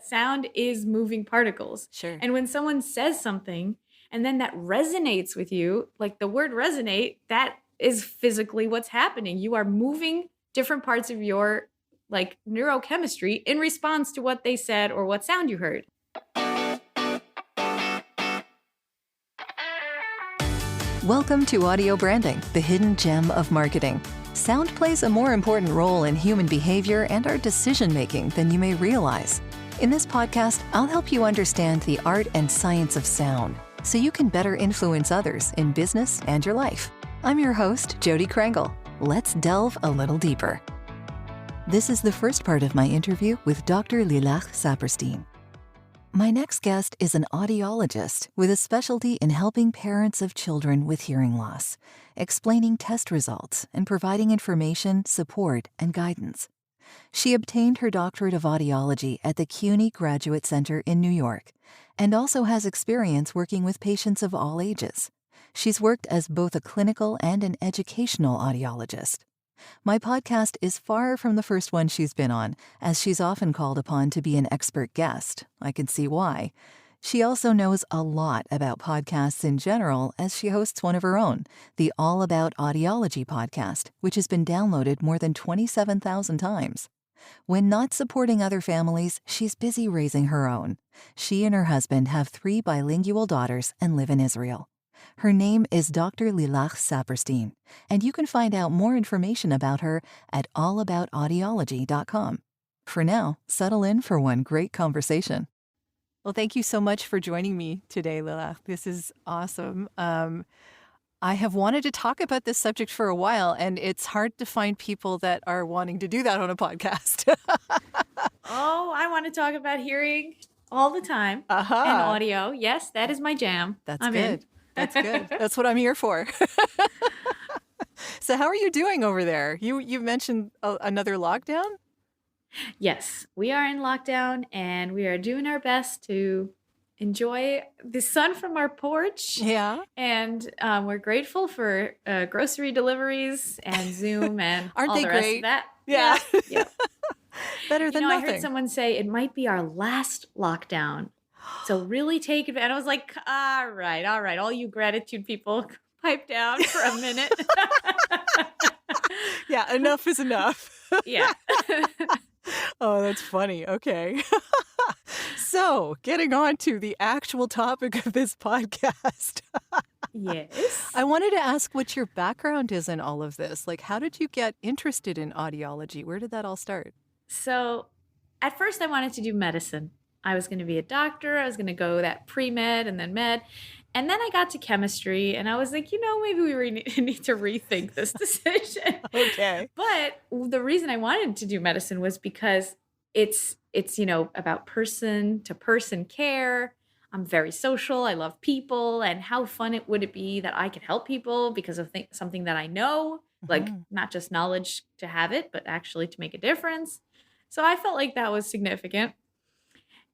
Sound is moving particles. Sure. And when someone says something and then that resonates with you, like the word resonate, that is physically what's happening. You are moving different parts of your like neurochemistry in response to what they said or what sound you heard. Welcome to Audio Branding, the hidden gem of marketing. Sound plays a more important role in human behavior and our decision-making than you may realize. In this podcast, I'll help you understand the art and science of sound so you can better influence others in business and your life. I'm your host, Jody Krangle. Let's delve a little deeper. This is the first part of my interview with Dr. Lilach Saperstein. My next guest is an audiologist with a specialty in helping parents of children with hearing loss, explaining test results and providing information, support, and guidance. She obtained her doctorate of audiology at the CUNY Graduate Center in New York and also has experience working with patients of all ages. She's worked as both a clinical and an educational audiologist. My podcast is far from the first one she's been on, as she's often called upon to be an expert guest. I can see why. She also knows a lot about podcasts in general, as she hosts one of her own, the All About Audiology podcast, which has been downloaded more than 27,000 times. When not supporting other families, she's busy raising her own. She and her husband have 3 bilingual daughters and live in Israel. Her name is Dr. Lilach Saperstein, and you can find out more information about her at allaboutaudiology.com. For now, settle in for one great conversation. Well, thank you so much for joining me today, Lilach. This is awesome. I have wanted to talk about this subject for a while, and it's hard to find people that are wanting to do that on a podcast. Oh, I want to talk about hearing all the time and audio. Yes, that is my jam. I'm good. In. That's good. That's what I'm here for. So how are you doing over there? You mentioned another lockdown? Yes, we are in lockdown and we are doing our best to enjoy the sun from our porch. Yeah. And we're grateful for grocery deliveries and Zoom and Aren't all they the rest great? of that. Yeah. Yeah. Better than nothing. I heard someone say it might be our last lockdown. So really take advantage. And I was like, all right. All you gratitude people, pipe down for a minute. Yeah, enough is enough. Yeah. Oh, that's funny. Okay. So, getting on to the actual topic of this podcast. Yes. I wanted to ask what your background is in all of this. Like, how did you get interested in audiology? Where did that all start? So, at first I wanted to do medicine. I was going to be a doctor. I was going to go that pre-med and then med. And then I got to chemistry and I was like, maybe we need to rethink this decision. Okay. But the reason I wanted to do medicine was because it's about person to person care. I'm very social. I love people. And how fun would it be that I could help people because of something that I know, like not just knowledge to have it, but actually to make a difference. So I felt like that was significant.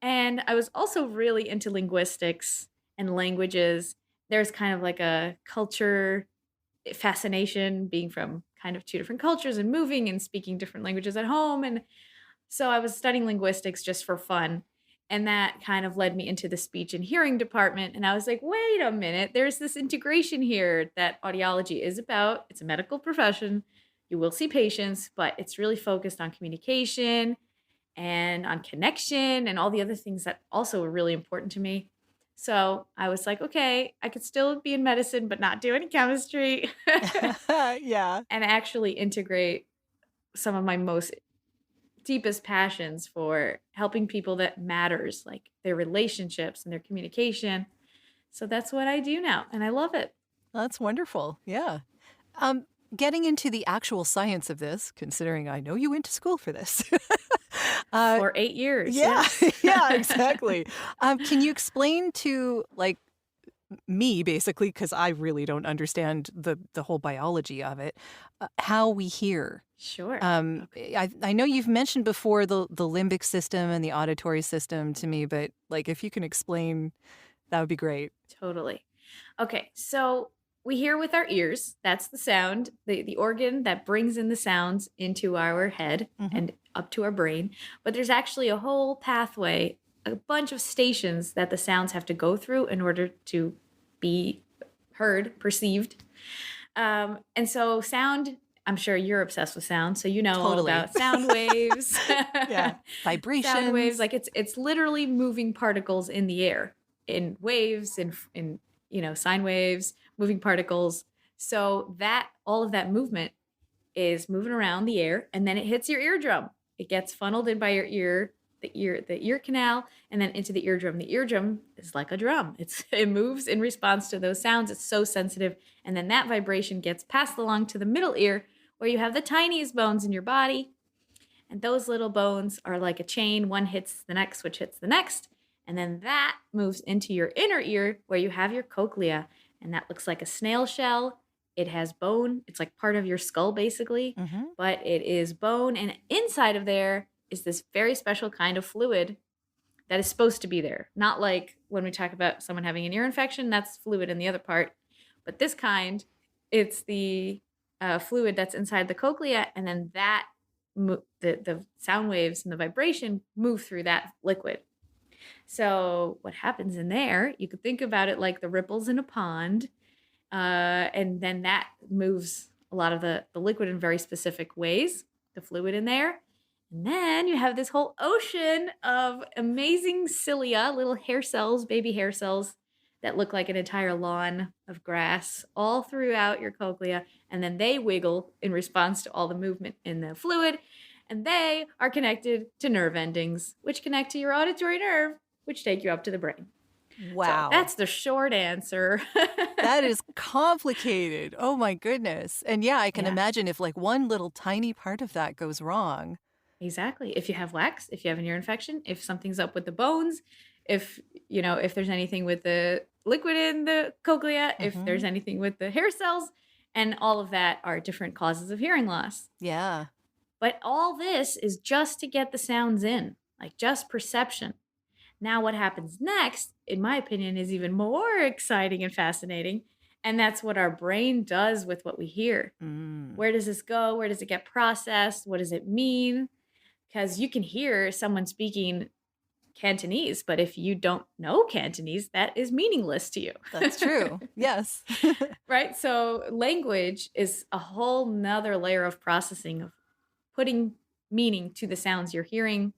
And I was also really into linguistics and languages. There's kind of like a culture fascination being from kind of 2 different cultures and moving and speaking different languages at home. And so I was studying linguistics just for fun. And that kind of led me into the speech and hearing department. And I was like, wait a minute, there's this integration here that audiology is about. It's a medical profession. You will see patients, but it's really focused on communication and on connection and all the other things that also are really important to me. So I was like, okay, I could still be in medicine, but not do any chemistry. Yeah. And actually integrate some of my most deepest passions for helping people that matters, like their relationships and their communication. So that's what I do now. And I love it. That's wonderful. Yeah. Getting into the actual science of this, considering I know you went to school for this. For 8 years. Yeah, Yes. yeah, exactly. Can you explain to me, basically, because I really don't understand the whole biology of it, how we hear? Sure. I know you've mentioned before the limbic system and the auditory system to me, but if you can explain, that would be great. Totally. Okay, so we hear with our ears. That's the sound, the organ that brings in the sounds into our head Mm-hmm. and up to our brain. But there's actually a whole pathway, a bunch of stations that the sounds have to go through in order to be heard, perceived. And so sound, I'm sure you're obsessed with sound, so you know all Totally. about sound waves. Yeah. Sound waves, Vibrations. like it's literally moving particles in the air, in waves, in sine waves, moving particles. So that all of that movement is moving around the air, and then it hits your eardrum. It gets funneled in by your ear, the ear canal, and then into the eardrum. The eardrum is like a drum. It moves in response to those sounds. It's so sensitive, and then that vibration gets passed along to the middle ear, where you have the tiniest bones in your body. And those little bones are like a chain. One hits the next, which hits the next. And then that moves into your inner ear where you have your cochlea. And that looks like a snail shell. It has bone. It's like part of your skull, basically. Mm-hmm. But it is bone. And inside of there is this very special kind of fluid that is supposed to be there. Not like when we talk about someone having an ear infection, that's fluid in the other part. But this kind, it's the fluid that's inside the cochlea. And then that the sound waves and the vibration move through that liquid. So what happens in there, you could think about it like the ripples in a pond. And then that moves a lot of the liquid in very specific ways, the fluid in there. And then you have this whole ocean of amazing cilia, little hair cells, baby hair cells that look like an entire lawn of grass all throughout your cochlea. And then they wiggle in response to all the movement in the fluid. And they are connected to nerve endings, which connect to your auditory nerve, which take you up to the brain. Wow. So that's the short answer. That is complicated. Oh my goodness. And yeah, I can imagine if like one little tiny part of that goes wrong. Exactly. If you have wax, if you have an ear infection, if something's up with the bones, if there's anything with the liquid in the cochlea, if there's anything with the hair cells, and all of that are different causes of hearing loss. Yeah. But all this is just to get the sounds in, like just perception. Now, what happens next, in my opinion, is even more exciting and fascinating. And that's what our brain does with what we hear. Mm. Where does this go? Where does it get processed? What does it mean? Because you can hear someone speaking Cantonese, but if you don't know Cantonese, that is meaningless to you. That's true. Yes. Right? So language is a whole nother layer of processing, of putting meaning to the sounds you're hearing.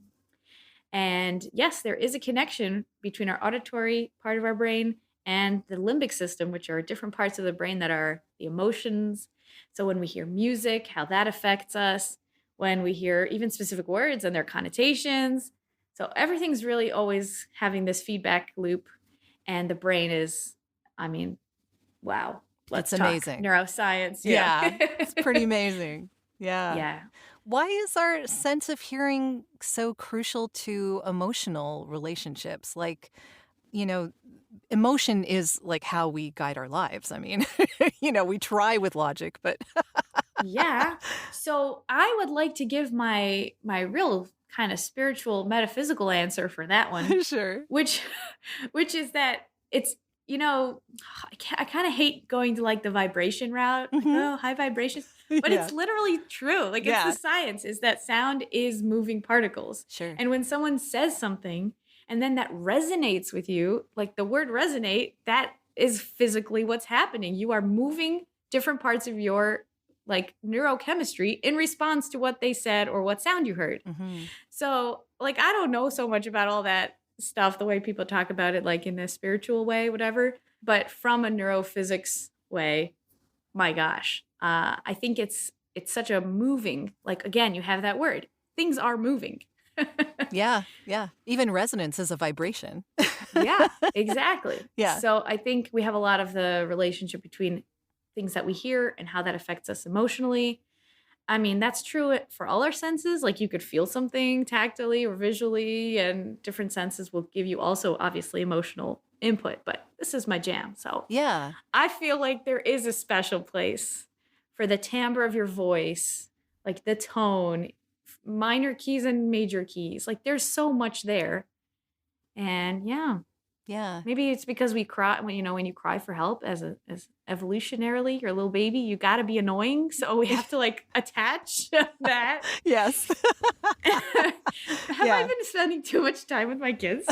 And yes, there is a connection between our auditory part of our brain and the limbic system, which are different parts of the brain that are the emotions. So when we hear music, how that affects us, when we hear even specific words and their connotations. So everything's really always having this feedback loop. And the brain is, wow. Let's It's talk amazing. Neuroscience. Yeah. It's pretty amazing. Yeah. Yeah. Why is our sense of hearing so crucial to emotional relationships? Like, emotion is like how we guide our lives. I mean, we try with logic, but Yeah. So I would like to give my real kind of spiritual metaphysical answer for that one, sure. which is that it's, I kind of hate going to like the vibration route, like, oh, high vibrations, but Yeah. it's literally true. Like it's the science is that sound is moving particles. Sure. And when someone says something and then that resonates with you, like the word resonate, that is physically what's happening. You are moving different parts of your like neurochemistry in response to what they said or what sound you heard. So like, I don't know so much about all that stuff, the way people talk about it, like in a spiritual way, whatever, but from a neurophysics way, my gosh, I think it's such a moving, like, again, you have that word, things are moving. Yeah. Even resonance is a vibration. Yeah, exactly. Yeah. So I think we have a lot of the relationship between things that we hear and how that affects us emotionally. I mean, that's true for all our senses. Like you could feel something tactily or visually, and different senses will give you also obviously emotional input, but this is my jam. So Yeah. I feel like there is a special place for the timbre of your voice, like the tone, minor keys and major keys. Like there's so much there. And yeah. Yeah. Maybe it's because we cry when you cry for help as evolutionarily, you're a little baby, you gotta be annoying. So we have to like attach that. Yes. Have I Yeah. been spending too much time with my kids?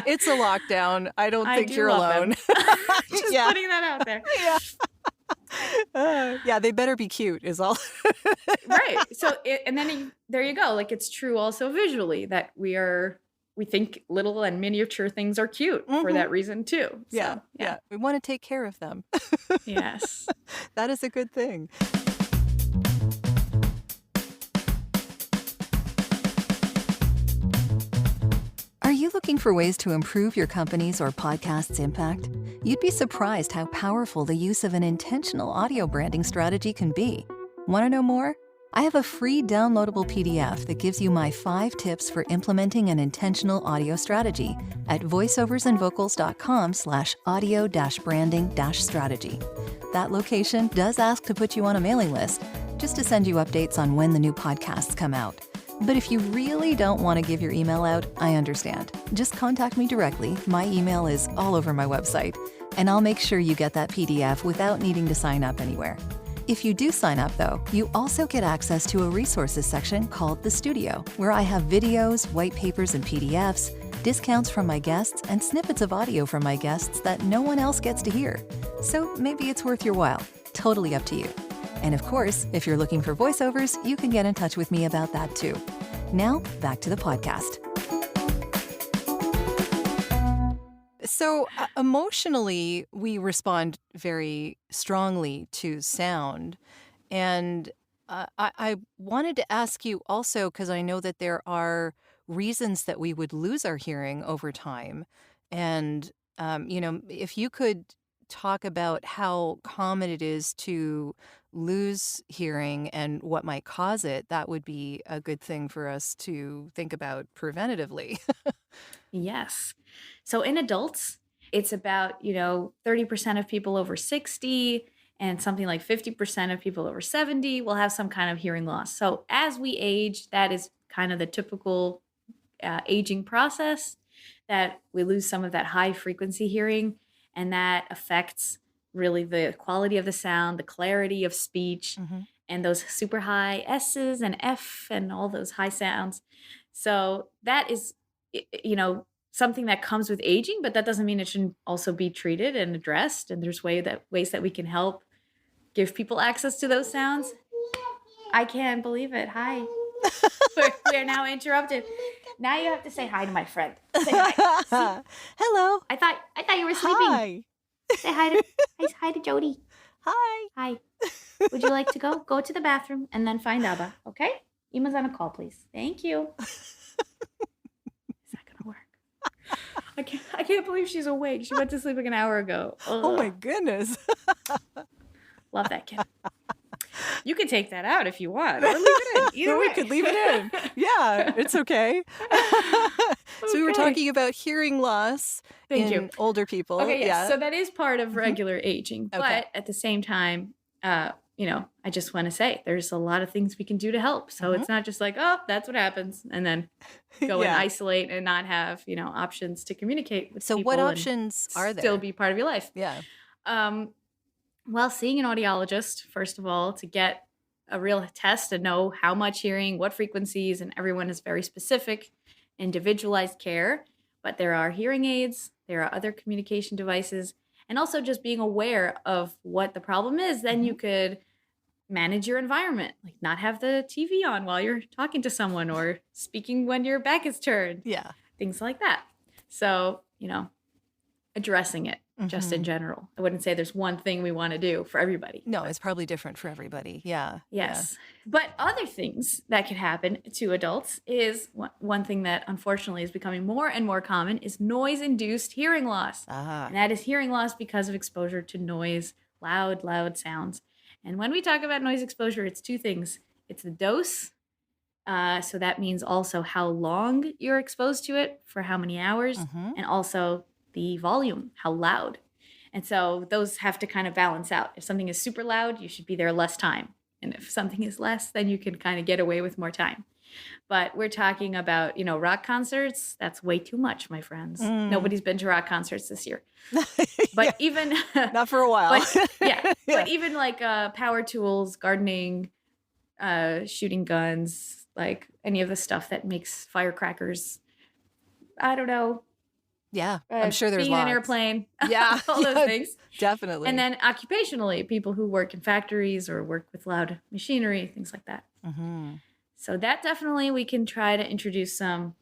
It's a lockdown. I don't I think do you're love alone. them. Just Yeah. putting that out there. Yeah. Yeah, they better be cute is all. Right. So, and then there you go. Like it's true also visually that we think little and miniature things are cute for Mhm. that reason too. Yeah. So, Yeah. We want to take care of them. Yes. That is a good thing. Are you looking for ways to improve your company's or podcast's impact? You'd be surprised how powerful the use of an intentional audio branding strategy can be. Want to know more? I have a free downloadable PDF that gives you my 5 tips for implementing an intentional audio strategy at voiceoversandvocals.com/audio-branding-strategy. That location does ask to put you on a mailing list, just to send you updates on when the new podcasts come out. But if you really don't want to give your email out, I understand. Just contact me directly. My email is all over my website, and I'll make sure you get that PDF without needing to sign up anywhere. If you do sign up, though, you also get access to a resources section called The Studio, where I have videos, white papers, and PDFs, discounts from my guests, and snippets of audio from my guests that no one else gets to hear. So maybe it's worth your while. Totally up to you. And of course, if you're looking for voiceovers, you can get in touch with me about that too. Now, back to the podcast. So emotionally, we respond very strongly to sound. And I wanted to ask you also, because I know that there are reasons that we would lose our hearing over time. And, if you could talk about how common it is to lose hearing and what might cause it, that would be a good thing for us to think about preventatively. Yes. So in adults, it's about, 30% of people over 60 and something like 50% of people over 70 will have some kind of hearing loss. So as we age, that is kind of the typical aging process that we lose some of that high frequency hearing, and that affects really the quality of the sound, the clarity of speech, Mhm. and those super high S's and F and all those high sounds. So that is, something that comes with aging, but that doesn't mean it shouldn't also be treated and addressed. And there's ways that we can help give people access to those sounds. I can't believe it. Hi. We're now interrupted. Now you have to say hi to my friend. Say hi. See? Hello. I thought you were sleeping. Hi. Say hi to Jody. Hi. Hi. Would you like to go? Go to the bathroom and then find Abba, okay? Ima's on a call, please. Thank you. Is that gonna work? I can't believe she's awake. She went to sleep like an hour ago. Ugh. Oh my goodness. Love that kid. You can take that out if you want, or leave it in. Either way. We could leave it in. Yeah, it's okay. So we were Okay. talking about hearing loss Thank in you. older people. Okay, yes. Yeah. So that is part of regular aging. Okay. But at the same time, I just want to say there's a lot of things we can do to help. So it's not just like, oh, that's what happens, and then go Yeah. and isolate and not have, options to communicate with So people. what and options are there? still be part of your life. Yeah. Well, seeing an audiologist, first of all, to get a real test and know how much hearing, what frequencies, and everyone is very specific, individualized care. But there are hearing aids, there are other communication devices, and also just being aware of what the problem is. Then you could manage your environment, like not have the TV on while you're talking to someone or speaking when your back is turned, Yeah. things like that. So, addressing it just in general. I wouldn't say there's one thing we want to do for everybody. No, it's probably different for everybody. Yeah. Yes. But other things that could happen to adults is one thing that unfortunately is becoming more and more common is noise-induced hearing loss. Ah. And that is hearing loss because of exposure to noise, loud sounds. And when we talk about noise exposure, it's two things. It's the dose. So that means also how long you're exposed to it, for how many hours, and also the volume, how loud. And so those have to kind of balance out. If something is super loud, you should be there less time. And if something is less, then you can kind of get away with more time. But we're talking about, rock concerts. That's way too much, my friends. Mm. Nobody's been to rock concerts this year. Yeah, But even, not for a while. but yeah, Yeah. but even like power tools, gardening, shooting guns, like any of the stuff that makes firecrackers. I don't know, Yeah, I'm sure there's being in an lots. airplane, Yeah, all those yeah, things. And definitely. then occupationally, people who work in factories or work with loud machinery, things like that. Mhm. So that definitely we can try to introduce some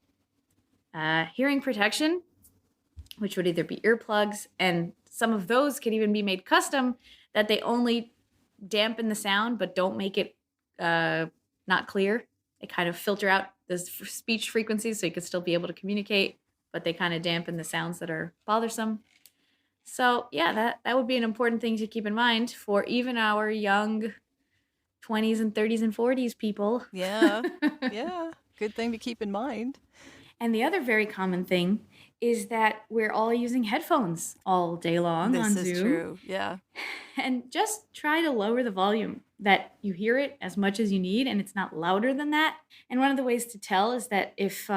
hearing protection, which would either be earplugs, and some of those can even be made custom that they only dampen the sound but don't make it not clear. They kind of filter out the speech frequencies so you can still be able to communicate, but they kind of dampen the sounds that are bothersome. So yeah, that would be an important thing to keep in mind for even our young 20s and 30s and 40s people. Yeah. Yeah. Good thing to keep in mind. And the other very common thing is that we're all using headphones all day long This on is Zoom. true. Yeah. And just try to lower the volume that you hear it as much as you need and it's not louder than that. And one of the ways to tell is that if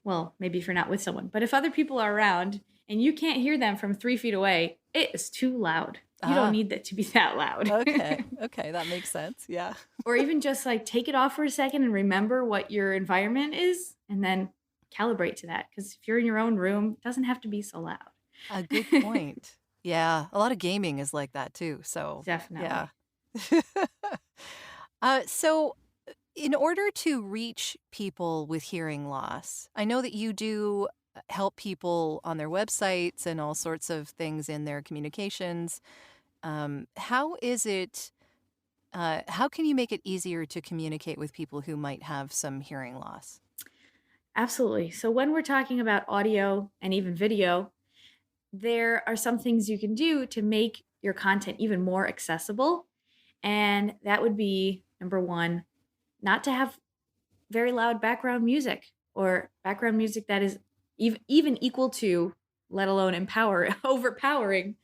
well, maybe if you're not with someone, but if other people are around and you can't hear them from 3 feet away, it is too loud. You don't Ah, need that to be that loud. okay. Okay, that makes sense. Yeah. Or even just like take it off for a second and remember what your environment is and then calibrate to that. Because if you're in your own room, it doesn't have to be so loud. A good point. Yeah, a lot of gaming is like that too. So, yeah. Definitely. So in order to reach people with hearing loss, I know that you do help people on their websites and all sorts of things in their communications. How is it, how can you make it easier to communicate with people who might have some hearing loss? Absolutely. So when we're talking about audio and even video, there are some things you can do to make your content even more accessible. And that would be number one, not to have very loud background music or background music that is even equal to, let alone overpowering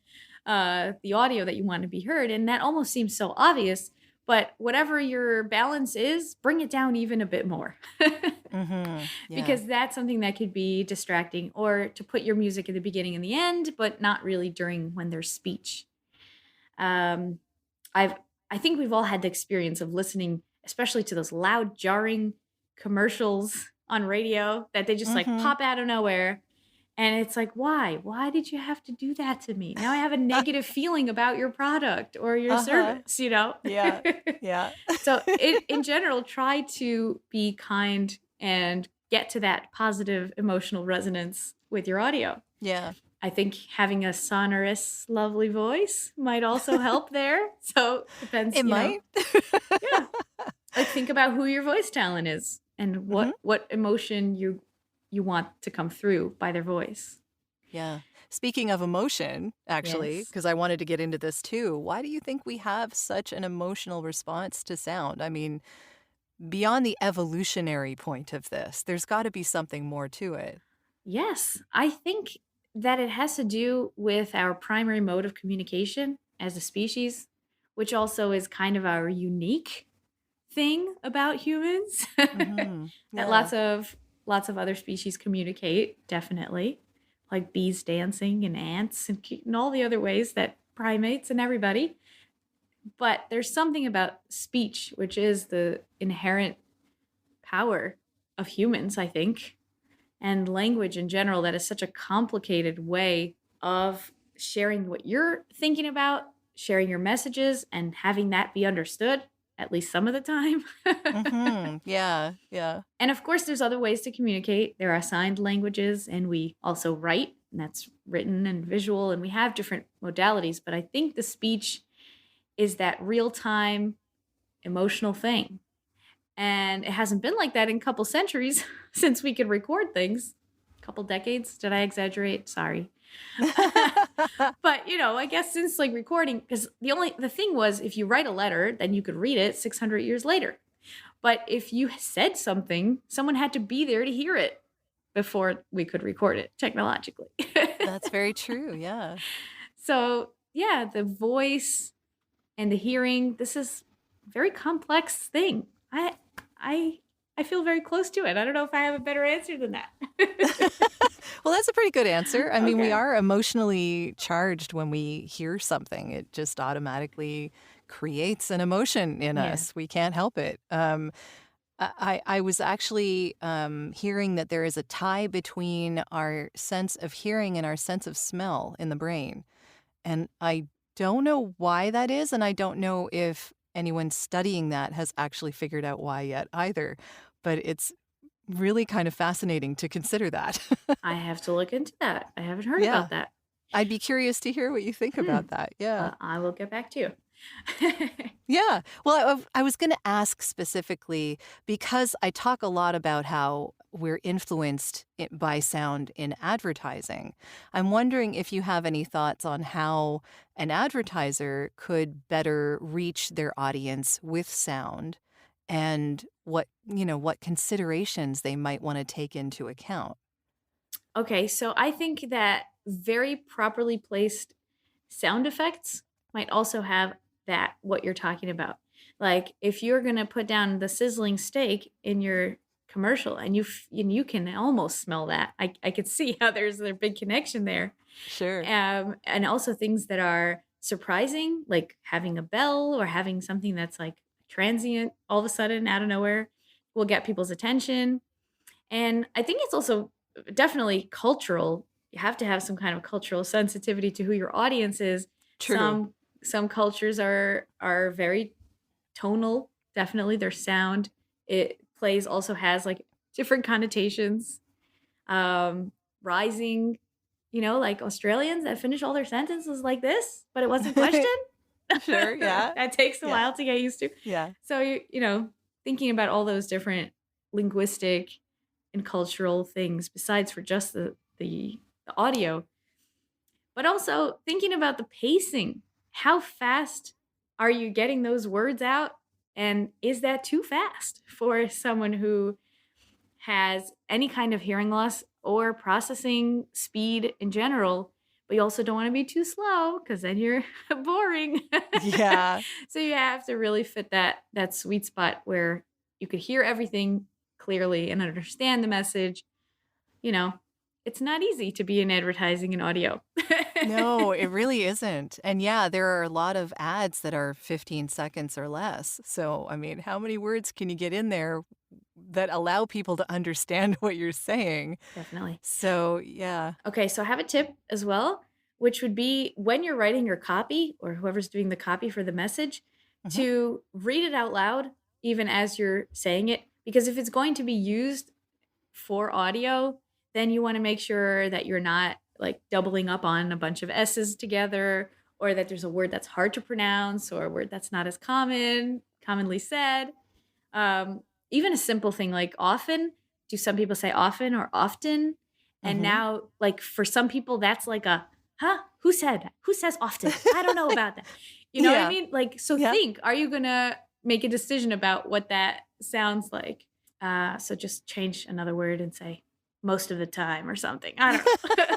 the audio that you want to be heard. And that almost seems so obvious, but whatever your balance is, bring it down even a bit more. Mm-hmm. Yeah. Because that's something that could be distracting, or to put your music at the beginning and the end, but not really during when there's speech. Um, I've I think we've all had the experience of listening, especially to those loud, jarring commercials on radio that they just like Mm-hmm. pop out of nowhere. And it's like, why? Why did you have to do that to me? Now I have a negative feeling about your product or your Uh-huh. service. Yeah. Yeah. So in general, try to be kind and get to that positive emotional resonance with your audio. Yeah. I think having a sonorous, lovely voice might also help there. So depends, It might. yeah. Like think about who your voice talent is and Mhm. what emotion you want to come through by their voice. Yeah. Speaking of emotion, actually, Yes. because I wanted to get into this too, why do you think we have such an emotional response to sound? I mean, beyond the evolutionary point of this, there's got to be something more to it. Yes, I think that it has to do with our primary mode of communication as a species, which also is kind of our unique thing about humans Hmm. that Yeah. lots of other species communicate, definitely, like bees dancing and ants and all the other ways that primates and everybody. But there's something about speech, which is the inherent power of humans, I think, and language in general, that is such a complicated way of sharing what you're thinking about, sharing your messages, and having that be understood, at least some of the time. Hmm. Yeah. Yeah. And of course, there's other ways to communicate. There are signed languages, and we also write, and that's written and visual, and we have different modalities. But I think the speech is that real time emotional thing. And it hasn't been like that in a couple centuries since we could record things. A couple decades. Did I exaggerate? Sorry. But I guess since like recording, because the thing was, if you write a letter, then you could read it 600 years later. But if you said something, someone had to be there to hear it before we could record it technologically. That's very true. Yeah. So yeah, the voice and the hearing, this is a very complex thing. I I feel very close to it. I don't know if I have a better answer than that. Well, that's a pretty good answer. I mean, we Okay. are emotionally charged when we hear something. It just automatically creates an emotion in Yeah. us. We can't help it. I was actually hearing that there is a tie between our sense of hearing and our sense of smell in the brain. And I don't know why that is, and I don't know if anyone studying that has actually figured out why yet either. But it's really kind of fascinating to consider that. I have to look into that. I haven't heard Yeah. about that. I'd be curious to hear what you think Hmm. about that. Yeah. I will get back to you. Yeah. Well, I was going to ask specifically because I talk a lot about how we're influenced by sound in advertising. I'm wondering if you have any thoughts on how an advertiser could better reach their audience with sound and what considerations they might want to take into account. Okay, so I think that very properly placed sound effects might also have that what you're talking about. Like if you're going to put down the sizzling steak in your commercial and and you can almost smell that. I could see how there's a big connection there. Sure. And also things that are surprising, like having a bell or having something that's like transient all of a sudden out of nowhere will get people's attention. And I think it's also definitely cultural. You have to have some kind of cultural sensitivity to who your audience is. True. Some cultures are very tonal. Definitely their sound. It plays also has like different connotations. Rising, like Australians that finish all their sentences like this, but it wasn't questioned. Sure. Yeah. That takes a Yeah. while to get used to. Yeah. So thinking about all those different linguistic and cultural things besides for just the audio, but also thinking about the pacing. How fast are you getting those words out? And is that too fast for someone who has any kind of hearing loss or processing speed in general? But you also don't want to be too slow because then you're boring. Yeah. So you have to really fit that sweet spot where you could hear everything clearly and understand the message. You know, it's not easy to be in advertising and audio. No, it really isn't. And yeah, there are a lot of ads that are 15 seconds or less. So, I mean, how many words can you get in there that allow people to understand what you're saying? Definitely. So, yeah. Okay, so I have a tip as well, which would be when you're writing your copy or whoever's doing the copy for the message, Mhm. to read it out loud even as you're saying it. Because if it's going to be used for audio, then you want to make sure that you're not like doubling up on a bunch of S's together, or that there's a word that's hard to pronounce or a word that's not as commonly said. Even a simple thing like often. Do some people say often or often? And Mhm. now, like for some people, that's like a, huh? Who said that? Who says often? I don't know about that. You know what I Yeah. mean? Like, so Yeah. think, are you going to make a decision about what that sounds like? So just change another word and say most of the time or something. I don't know.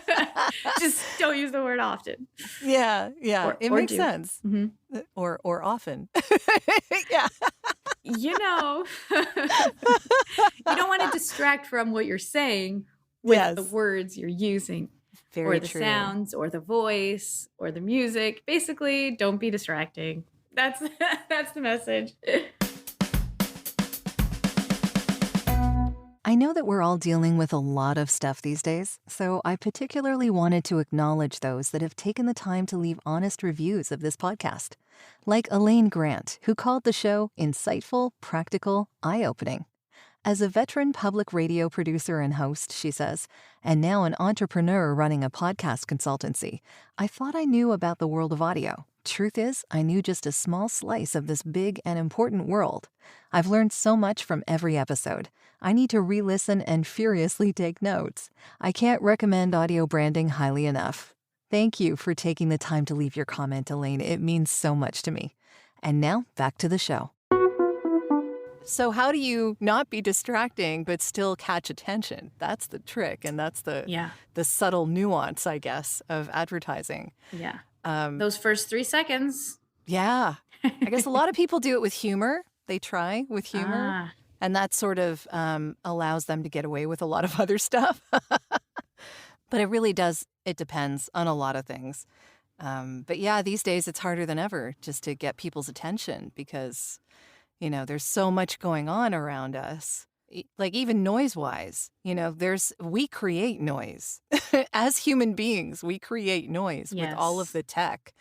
Just don't use the word often Yeah. Yeah. It or makes do. sense. Mhm. Or often. Yeah. You know, you don't want to distract from what you're saying with the Yes. words you're using or Very the true. sounds or the voice or the music. Basically, don't be distracting. That's that's the message. I know that we're all dealing with a lot of stuff these days, so I particularly wanted to acknowledge those that have taken the time to leave honest reviews of this podcast. Like Elaine Grant, who called the show insightful, practical, eye-opening. As a veteran public radio producer and host, she says, and now an entrepreneur running a podcast consultancy, I thought I knew about the world of audio. Truth is, I knew just a small slice of this big and important world. I've learned so much from every episode. I need to re-listen and furiously take notes. I can't recommend audio branding highly enough. Thank you for taking the time to leave your comment, Elaine. It means so much to me. And now, back to the show. So how do you not be distracting but still catch attention? That's the trick, and that's the Yeah. subtle nuance, I guess, of advertising. Yeah. Um, Those first 3 seconds. yeah. I guess a lot of people do it with humor. They try with humor. Ah, And that sort of allows them to get away with a lot of other stuff. But it really does, it depends on a lot of things. But yeah, these days it's harder than ever just to get people's attention because, there's so much going on around us. Like even noise-wise, we create noise. As human beings, we create noise with all of Yes. the tech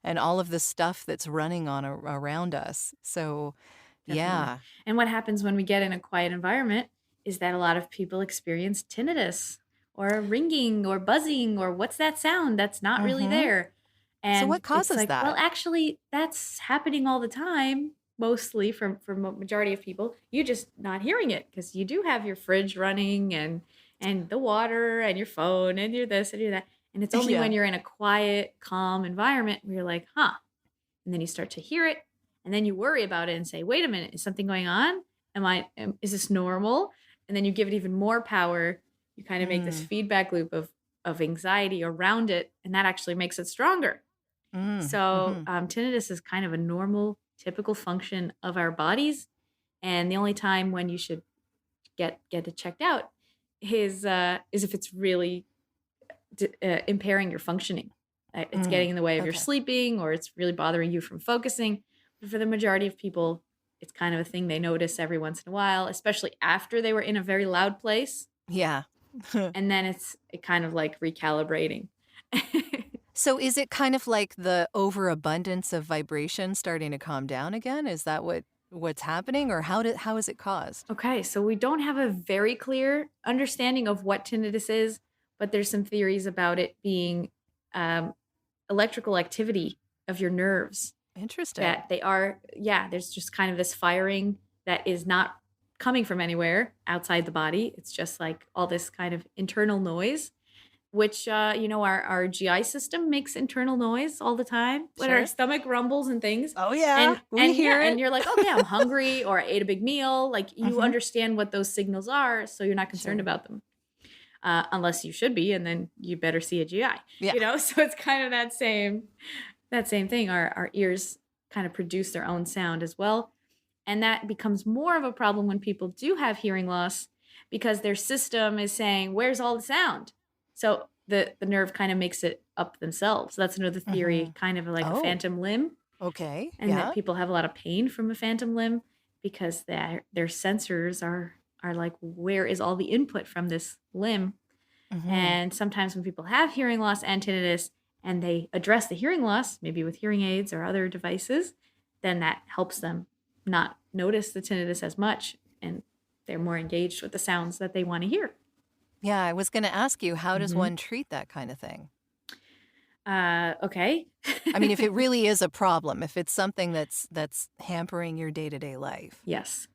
and all of the stuff that's running on around us. So, Definitely. yeah. And what happens when we get in a quiet environment is that a lot of people experience tinnitus or ringing or buzzing or what's that sound that's not really Mm-hmm. there. So And what it's causes like, well, that? actually, that's happening all the time, mostly for majority of people. You're just not hearing it because you do have your fridge running and the water and your phone and you're this and you're that. And it's only when Yeah. you're in a quiet, calm environment where you're like, huh. And then you start to hear it. And then you worry about it and say, wait a minute, is something going on? Is this normal? And then you give it even more power. You kind of make this Mm. feedback loop of anxiety around it. And that actually makes it stronger. Mm. So Mm-hmm. tinnitus is kind of a normal, typical function of our bodies. And the only time when you should get it checked out is if it's really impairing your functioning. It's getting in the way of your Okay. sleeping or it's really bothering you from focusing. But for the majority of people, it's kind of a thing they notice every once in a while, especially after they were in a very loud place. Yeah. And then it kind of like recalibrating. So is it kind of like the overabundance of vibration starting to calm down again? Is that what's happening, or how is it caused? Okay, so we don't have a very clear understanding of what tinnitus is, but there's some theories about it being electrical activity of your nerves. Interesting. That there's just kind of this firing that is not coming from anywhere outside the body. It's just like all this kind of internal noise, which, our GI system makes internal noise all the time when our Sure. stomach rumbles and things. Oh yeah, we And hear it. and you're like, okay, I'm hungry or I ate a big meal. Like you Mhm. understand what those signals are, so you're not concerned Sure. about them. Unless you should be, and then you better see a GI. Yeah. So it's kind of that same thing. Our ears kind of produce their own sound as well. And that becomes more of a problem when people do have hearing loss because their system is saying, where's all the sound? So the nerve kind of makes it up themselves. That's another theory, kind of like a Oh. phantom limb. Okay. And Yeah. that people have a lot of pain from a phantom limb because their sensors are like, where is all the input from this limb? Mhm. And sometimes when people have hearing loss and tinnitus and they address the hearing loss, maybe with hearing aids or other devices, then that helps them not notice the tinnitus as much and they're more engaged with the sounds that they want to hear. Yeah, I was going to ask you, how does Mhm. one treat that kind of thing? Okay. I mean, if it really is a problem, if it's something that's hampering your day-to-day life. Yes.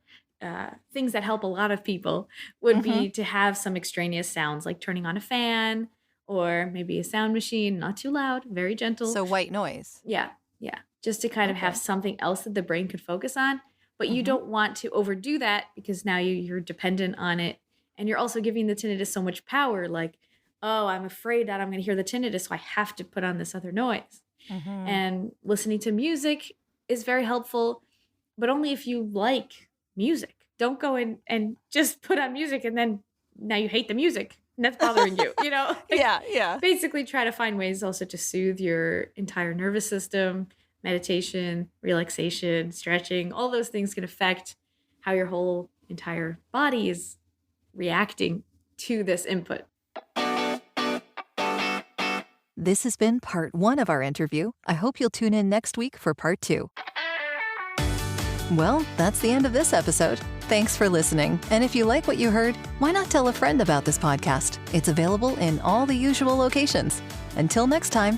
Things that help a lot of people would Mhm. be to have some extraneous sounds like turning on a fan or maybe a sound machine, not too loud, very gentle. So white noise. Yeah. Just to kind of have Okay. something else that the brain could focus on. But you Mhm. don't want to overdo that because now you're dependent on it. And you're also giving the tinnitus so much power. Like, oh, I'm afraid that I'm going to hear the tinnitus, so I have to put on this other noise. Mhm. And listening to music is very helpful, but only if you like music. Don't go in and just put on music and then now you hate the music and that's bothering you, Like, Yeah. basically try to find ways also to soothe your entire nervous system. Meditation, relaxation, stretching, all those things can affect how your whole entire body is reacting to this input. This has been part 1 of our interview. I hope you'll tune in next week for part 2. Well, that's the end of this episode. Thanks for listening. And if you like what you heard, why not tell a friend about this podcast? It's available in all the usual locations. Until next time.